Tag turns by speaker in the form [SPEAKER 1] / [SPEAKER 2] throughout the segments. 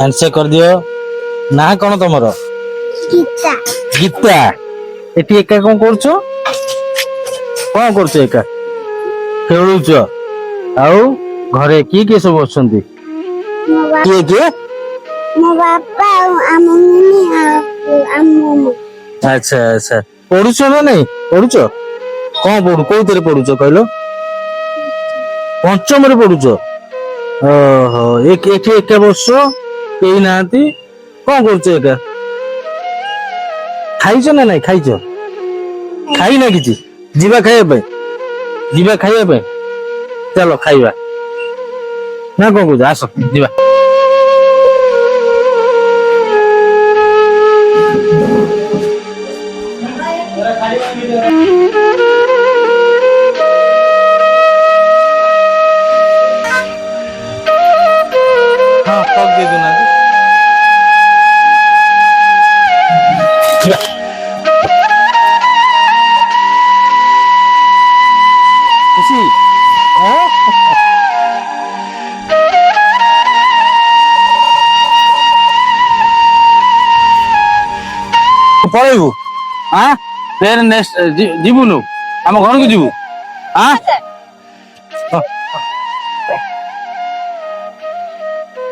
[SPEAKER 1] Handshake କରିଦିଅ। ନା କଣ ତମର?
[SPEAKER 2] ଗୀତା।
[SPEAKER 1] ଗୀତା। ଏଠି ଏକା କଣ କରୁଛ? କଣ କରୁଛ ଏକା? ଖେଳୁଛ। ଆଉ ଘରେ କିଏ କିଏ ସବୁ ଅଛନ୍ତି?
[SPEAKER 2] ମୋ ବାପା
[SPEAKER 1] କିଏ କିଏ?
[SPEAKER 2] ମୋ ବାପା ଆଉ ଆମ ମମି ଆଉ ଆମ ମାମା।
[SPEAKER 1] ଆଚ୍ଛା ଆଚ୍ଛା। ପଢୁଛ ନା ନାଇଁ? ପଢୁଛ? କଣ କୋଉଥିରେ ପଢୁଛ କହିଲ? ପଞ୍ଚମରେ ପଢୁଛ? ଓହୋ। ଏଠି ଏକା ବସୁଛ, କେହି ନାହାନ୍ତି, କଣ କରୁଛ ଏକା? ଖାଇଛ ନା ନାଇଁ? ଖାଇଛ? ଖାଇନା କିଛି? ଯିବା ଖାଇବା ପାଇଁ? ଯିବା ଖାଇବା ପାଇଁ? ଚାଲ ଖାଇବା। ନା କଣ କହୁଛ? ଆସ ଯିବା। ହଁ ପ୍ଲଗ ଦେଇ ଦଉନାହାନ୍ତି। ଖୁସି? ପଳେଇବୁ? ଫେର ନେକ୍ସଟ ଯିବୁନୁ? ଆମ ଘରକୁ ଯିବୁ?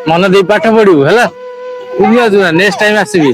[SPEAKER 1] ମନ ଦେଇ ପାଠ ପଢିବୁ ହେଲା। ନେକ୍ସଟ ଟାଇମ ଆସିବି।